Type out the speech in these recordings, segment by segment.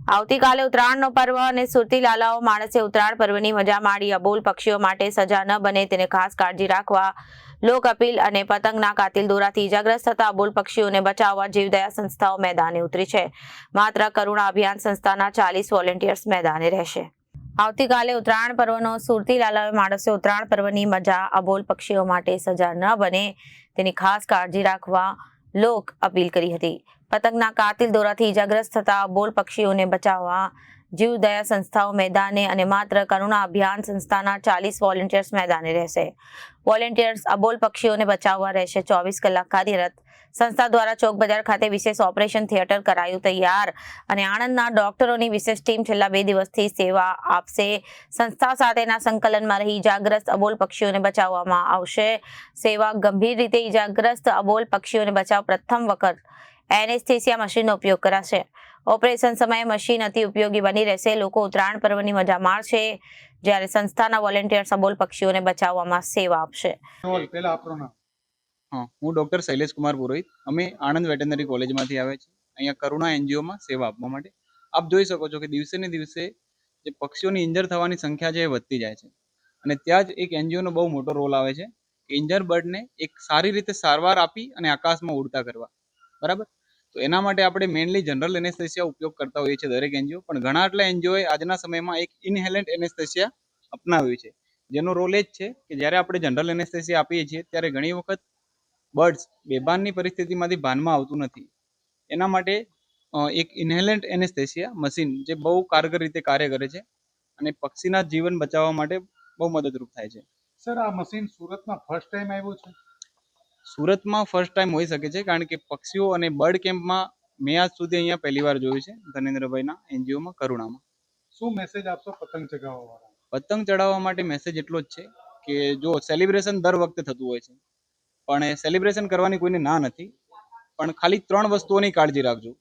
આવતીકાલે ઉત્તરાયણનો પર્વ અને સુરતી લાલાઓ માણસે ઉત્તરાયણ પર્વની મજા માણી અબોલ પક્ષીઓ માટે સજા ન બને તેને ખાસ કાળજી રાખવા લોક અપીલ અને પતંગના કાતિલ દોરાથી ઇજાગ્રસ્ત થતા અબોલ પક્ષીઓને બચાવવા જીવદયા સંસ્થાઓ મેદાને ઉતરી છે। માત્ર કરુણા અભિયાન સંસ્થાના 40 વોલેન્ટિયર્સ મેદાને રહેશે। આવતીકાલે ઉત્તરાયણ પર્વનો સુરતી લાલાઓ માણસે ઉત્તરાયણ પર્વની મજા અબોલ પક્ષીઓ માટે સજા ન બને તેની ખાસ કાળજી રાખવા લોક અપીલ કરી હતી। પતંગના કાતિલ દોરાથી ઇજાગ્રસ્ત થતા અબોલ પક્ષીઓને બચાવવા જીવદયા સંસ્થાઓ મેદાને અને માત્ર કરુણા અભિયાન સંસ્થાના 40 વોલેન્ટિયર્સ મેદાને રહેશે। વોલેન્ટિયર્સ અબોલ પક્ષીઓને બચાવવા રહેશે 24 કલાક કાર્યરત। સંસ્થા દ્વારા ચોક બજાર ખાતે વિશેષ ઓપરેશન થિયેટર કરાયું તૈયાર અને આણંદના ડોક્ટરોની વિશેષ ટીમ છેલ્લા 2 દિવસથી સેવા આપશે। સંસ્થા સાથેના સંકલનમાં રહી ઇજાગ્રસ્ત અબોલ પક્ષીઓને બચાવવામાં આવશે। સેવા ગંભીર રીતે ઇજાગ્રસ્ત અબોલ પક્ષીઓને બચાવ પ્રથમ વખત એનેસ્થેસિયા મશીનનો ઉપયોગ કરાશે। ઓપરેશન સમયે મશીન અતિ ઉપયોગી બની રહેશે। લોકો ઉત્તરાયણ પર્વની મજા માણશે જ્યારે સંસ્થાના વોલેન્ટિયર્સ અબોલ પક્ષીઓને બચાવવામાં સેવા આપશે। હું ડોક્ટર શૈલેષ કુમાર પુરોહિત। અમે આણંદ વેટરનરી કોલેજમાંથી આવ્યા છીએ અહીંયા કરુણા એનજીઓમાં સેવા આપવા માટે। આપ જોઈ શકો છો કે દિવસે ને દિવસે જે પક્ષીઓની ઇન્જર થવાની સંખ્યા છે એ વધતી જાય છે અને ત્યાં જ એક એનજીઓનો બહુ મોટો રોલ આવે છે કે ઇન્જર બર્ડને એક સારી રીતે સારવાર આપી અને આકાશમાં ઉડતા કરવા, બરાબર। તો એના માટે આપણે મેઇનલી જનરલ એનેસ્થેસિયા ઉપયોગ કરતા હોઈએ છીએ દરેક એનજીઓ, પણ ઘણા એટલા એનજીઓએ આજના સમયમાં એક ઇનહેલન્ટ એનેસ્થેસિયા અપનાવ્યું છે, જેનો રોલ એ જ છે કે જ્યારે આપણે જનરલ એનેસ્થેસિયા આપીએ છીએ ત્યારે ઘણી વખત બર્ડ્સ બેભાનની પરિસ્થિતિમાંથી ભાનમાં આવતું નથી। એના માટે એક ઇનહેલન્ટ એનેસ્થેસિયા મશીન જે બહુ કારગર રીતે કાર્ય કરે છે અને પક્ષીના જીવન બચાવવા માટે બહુ મદદરૂપ થાય છે। સર, આ મશીન સુરતમાં ફર્સ્ટ ટાઈમ આવ્યું છે? સુરતમાં ફર્સ્ટ ટાઈમ હોઈ શકે છે, કારણ કે પક્ષીઓ અને બર્ડ કેમ્પમાં મેં આજ સુધી અહીંયા પહેલી વાર જોયું છે ધનેન્દ્રભાઈના એનજીઓમાં કરુણામાં। શું મેસેજ આપશો પતંગ ચગાવવાવાળા? પતંગ ચડાવવા માટે મેસેજ એટલો જ છે કે જો સેલિબ્રેશન દર વખતે થતું હોય છે, પણ સેલિબ્રેશન કરવાની કોઈને ના નથી, પણ ખાલી 3 વસ્તુઓની કાળજી રાખજો।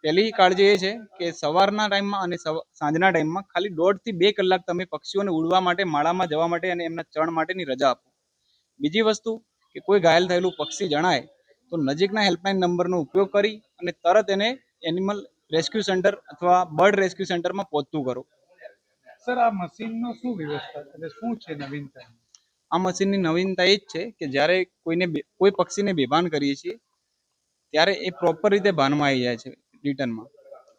પહેલી કાળજી એ છે કે સવારના ટાઈમમાં અને સાંજના ટાઈમમાં ખાલી 1.5 થી 2 કલાક તમે પક્ષીઓને ઉડવા માટે, માળામાં જવા માટે અને એમના ચણ માટેની રજા આપો। બીજી વસ્તુ કે કોઈ ઘાયલ થયેલું પક્ષી જણાય તો નજીકના હેલ્પલાઇન નંબરનો ઉપયોગ કરી અને તરત એને એનિમલ રેસ્ક્યુ સેન્ટર અથવા બર્ડ રેસ્ક્યુ સેન્ટરમાં પહોંચતું કરો। સર, આ મશીનનો શું વ્યવસ્થા એટલે શું છે નવીનતા? આ મશીનની નવીનતા એ જ છે કે જ્યારે કોઈ પક્ષીને બેભાન કરીએ છીએ ત્યારે એ પ્રોપર રીતે ભાનમાં આવી જાય છે રિટર્નમાં,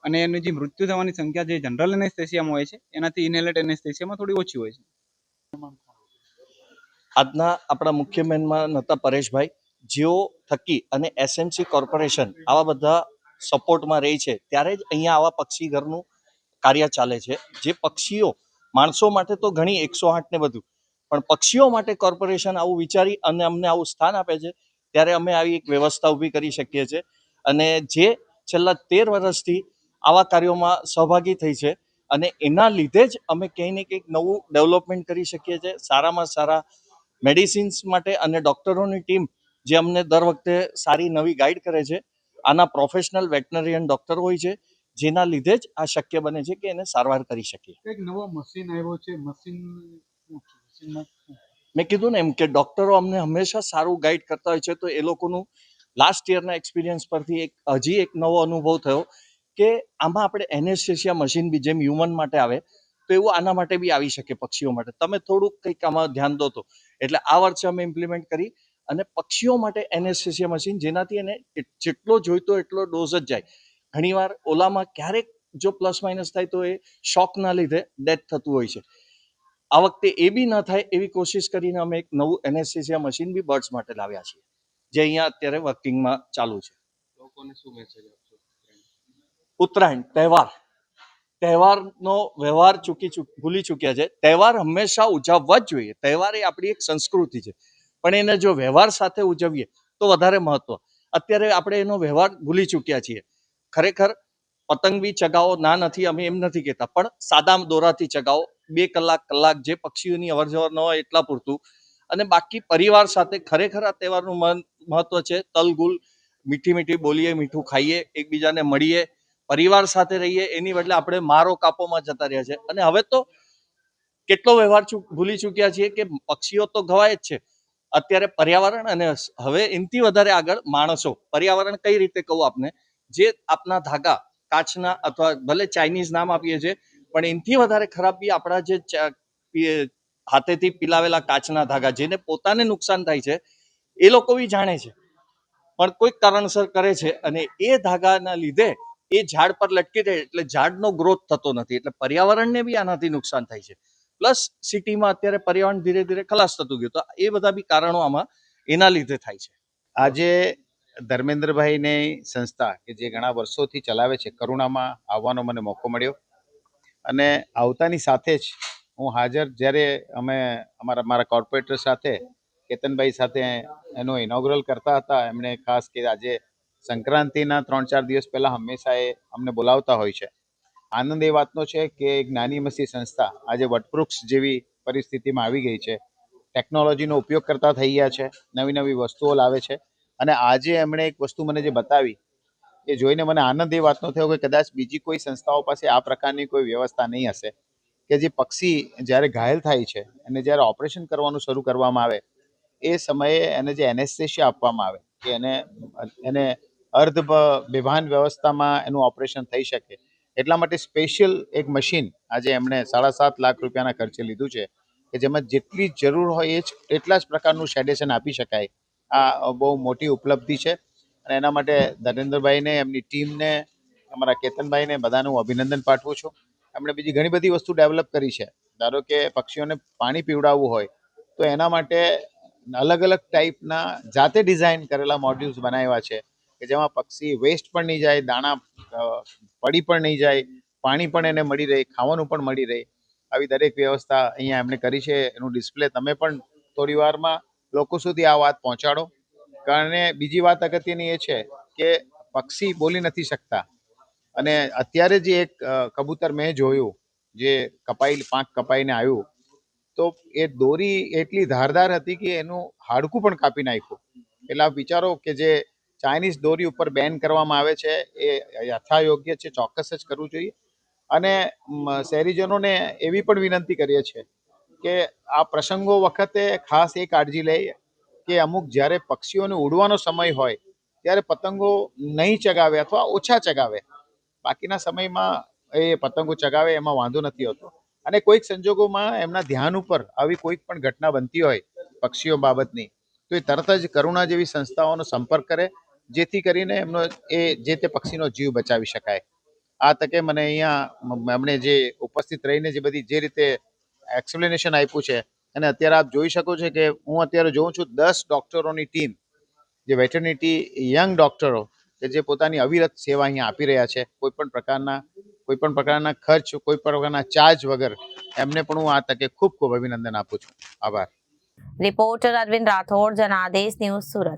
અને એની જે મૃત્યુ થવાની સંખ્યા જે જનરલ એનેસ્થેસિયામાં હોય છે એનાથી ઇનહેલન્ટ એનેસ્થેસિયામાં થોડી ઓછી હોય છે। આજના આપણા મુખ્ય મહેમાન હતા પરેશભાઈ, જેઓ થકી અને એસએમસી કોર્પોરેશન આવા બધા સપોર્ટમાં રહી છે ત્યારે જ અહીંયા આવા પક્ષી ઘરનું કાર્ય ચાલે છે। જે પક્ષીઓ માણસો માટે તો ઘણી 108 ને બધું, પણ પક્ષીઓ માટે કોર્પોરેશન આવું વિચારી અને અમને આવું સ્થાન આપે છે ત્યારે અમે આવી એક વ્યવસ્થા ઊભી કરી શકીએ છીએ અને જે છેલ્લા 13 વર્ષથી આવા કાર્યોમાં સહભાગી થઈ છે અને એના લીધે જ અમે કંઈક ને કંઈક નવું ડેવલપમેન્ટ કરી શકીએ છીએ। સારામાં સારા મેડિસિન્સ માટે અને ડૉક્ટરોની ટીમ જે અમને દર વખતે સારી નવી ગાઈડ કરે છે, આના પ્રોફેશનલ વેટનરિયન ડૉક્ટર હોય છે, જેના લીધે જ આ શક્ય બને છે કે એને સારવાર કરી શકીએ। એક નવો મશીન આવ્યો છે, મશીનમાં મેં કીધું ને એમ કે ડૉક્ટરો અમને હંમેશા સારું ગાઈડ કરતા હોય છે, તો એ લોકોનું લાસ્ટ યરના એક્સપિરિયન્સ પરથી હજી એક નવો અનુભવ થયો કે આમાં આપણે એનેસ્થેસિયા મશીન બી જેમ હ્યુમન માટે આવે તો એવું આના માટે બી આવી શકે પક્ષીઓ માટે। તમે થોડુંક કંઈક આમાં ધ્યાન દો તો એટલે આ વર્ષે અમે ઇમ્પ્લિમેન્ટ કરી અને પક્ષીઓ માટે એનેસ્થેસિયા મશીન, જેનાથી એને જેટલો જોઈતો એટલો ડોઝ જ જાય। ઘણીવાર ઓલામાં ક્યારેક જો પ્લસ માઇનસ થાય તો એ શોકના લીધે ડેથ થતું હોય છે। આ વખતે એ બી ન થાય એવી કોશિશ કરીને અમે એક નવું એનેસ્થેસિયા મશીન બી બર્ડ્સ માટે લાવ્યા છીએ, જે અહીંયા અત્યારે વર્કિંગમાં ચાલુ છે। લોકોને શું મેસેજ આપશો? ઉત્તરાયણ તહેવારનો વ્યવહાર ભૂલી ચૂક્યા છે। તહેવાર હંમેશા ઉજવવા જ જોઈએ, તહેવાર એ આપણી એક સંસ્કૃતિ છે, પણ એને જો વ્યવહાર સાથે ઉજવીએ તો વધારે મહત્વ। અત્યારે આપણે એનો વ્યવહાર ભૂલી ચૂક્યા છીએ। ખરેખર પતંગ બી ચગાવો ના નથી, અમે એમ નથી કહેતા, પણ સાદા દોરાથી ચગાવો, 2 કલાક જે પક્ષીઓની અવરજવર ન હોય એટલા પૂરતું, અને બાકી પરિવાર સાથે ખરેખર આ તહેવારનું મહત્વ છે। તલગુલ, મીઠી બોલીએ, મીઠું ખાઈએ, એકબીજાને મળીએ, પરિવાર સાથે રહીએ, એની બદલે આપણે મારો કાપોમાં જતા રહ્યા છે। અને હવે તો કેટલો વ્યવહાર ભૂલી ચૂક્યા છીએ કે પક્ષીઓ તો ગવાય જ છે, અત્યારે પર્યાવરણ અને હવે એનથી વધારે આગળ માણસો। પર્યાવરણ કઈ રીતે કહું આપને, જે આપના ધાગા કાચના અથવા ભલે ચાઇનીઝ નામ આપીએ છીએ, પણ એનાથી વધારે ખરાબ બી આપણા જે હાથેથી પીલાવેલા કાચના ધાગા, જેને પોતાને નુકસાન થાય છે, એ લોકો બી જાણે છે, પણ કોઈક કારણસર કરે છે, અને એ ધાગાના લીધે એ ઝાડ પર લટકી રહે, એટલે ઝાડનો ગ્રોથ થતો નથી, એટલે પર્યાવરણને બી આનાથી નુકસાન થાય છે. પ્લસ સિટીમાં અત્યારે પર્યાવરણ ધીરે ધીરે ખલાસ થતું ગયું, તો એ બધા બી કારણો આમાં એના લીધે થાય છે. આજે ધર્મેન્દ્રભાઈની સંસ્થા કે જે ઘણા વર્ષોથી ચલાવે છે, કરુણામાં આવવાનો મને મોકો મળ્યો, અને આવતાની સાથે જ હું હાજર, જ્યારે અમે મારા કોર્પોરેટર સાથે, કેતનભાઈ સાથે એનો ઇનોગ્રલ કરતા હતા, એમણે ખાસ કે આજે સંક્રાંતિના 3-4 દિવસ પહેલા હંમેશા એ અમને બોલાવતા હોય છે. આનંદ એ વાતનો છે કે એક નાની મસી સંસ્થા આજે વટવૃક્ષ જેવી પરિસ્થિતિમાં આવી ગઈ છે, ટેકનોલોજીનો ઉપયોગ કરતા થઈ ગયા છે, નવી નવી વસ્તુઓ લાવે છે, અને આજે એમણે એક વસ્તુ મને જે બતાવી એ જોઈને મને આનંદ એ વાતનો થયો કે કદાચ બીજી કોઈ સંસ્થાઓ પાસે આ પ્રકારની કોઈ વ્યવસ્થા નહીં હશે કે જે પક્ષી જ્યારે ઘાયલ થાય છે અને જ્યારે ઓપરેશન કરવાનું શરૂ કરવામાં આવે એ સમયે એને જે એનેસ્થેશિયા આપવામાં આવે કે એને અર્ધ બેભાન વ્યવસ્થામાં એનું ઓપરેશન થઈ શકે, એટલા માટે સ્પેશિયલ એક મશીન આજે એમણે 7.5 લાખ રૂપિયાના ખર્ચે લીધું છે કે જેમાં જેટલી જરૂર હોય એટલા જ પ્રકારનું સેડેશન આપી શકાય. આ બહુ મોટી ઉપલબ્ધિ છે, અને એના માટે ધર્મેન્દ્રભાઈને, એમની ટીમને, અમારા કેતનભાઈને બધાનું હું અભિનંદન પાઠવું છું. એમણે બીજી ઘણી બધી વસ્તુ ડેવલપ કરી છે. ધારો કે પક્ષીઓને પાણી પીવડાવવું હોય તો એના માટે અલગ અલગ ટાઈપના જાતે ડિઝાઇન કરેલા મોડ્યુલ્સ બનાવ્યા છે કે જેમાં પક્ષી વેસ્ટ પણ નહીં જાય, દાણા પડી પણ નહીં જાય, પાણી પણ એને મળી રહે, ખાવાનું પણ મળી રહે, આવી દરેક વ્યવસ્થા અહીંયા એમણે કરી છે. એનું ડિસ્પ્લે તમે પણ થોડી વારમાં લોકો સુધી આ વાત પહોંચાડો. કારણ બીજી વાત અગત્યની એ છે કે પક્ષી બોલી નથી શકતા, અને અત્યારે જે એક કબૂતર મેં જોયું જે પાંખ કપાઈને આવ્યું, તો એ દોરી એટલી ધારદાર હતી કે એનું હાડકું પણ કાપી નાખ્યું. એટલે આપ વિચારો કે જે ચાઇનીઝ દોરી ઉપર બેન કરવામાં આવે છે એ યથાયોગ્ય છે, ચોક્કસ જ કરવું જોઈએ. અને શહેરીજનોને એવી પણ વિનંતી કરીએ છીએ કે આ પ્રસંગો વખતે ખાસ એ કાળજી લે કે અમુક જ્યારે પક્ષીઓને ઉડવાનો સમય હોય ત્યારે પતંગો નહીં ચગાવે અથવા ઓછા ચગાવે, બાકીના સમયમાં એ પતંગો ચગાવે, એમાં વાંધો નથી હોતો. અને કોઈક સંજોગોમાં એમના ધ્યાન ઉપર આવી કોઈક પણ ઘટના બનતી હોય પક્ષીઓ બાબતની, તો એ તરત જ કરુણા જેવી સંસ્થાઓનો સંપર્ક કરે, જેથી કરીને એમનો જે તે પક્ષીનો જીવ બચાવી શકાય. આ તકે મને અહીંયા એમણે જે ઉપસ્થિત રહીને જે રીતે એક્સપ્લેનેશન આપ્યું છે, અને અત્યારે આપ જોઈ શકો છો કે હું અત્યારે જોઉં છું 10 ડોક્ટરોની ટીમ, જે વેટરનિટી યંગ ડોક્ટરો કે જે પોતાની અવિરત સેવા અહીંયા આપી રહ્યા છે, કોઈ પણ પ્રકારના ખર્ચ, કોઈ પણ પ્રકારના ચાર્જ વગર. એમને પણ હું આ તકે ખૂબ ખૂબ અભિનંદન આપું છું. આભાર. Reporter Arvind Rathod, Janadesh news, Surat.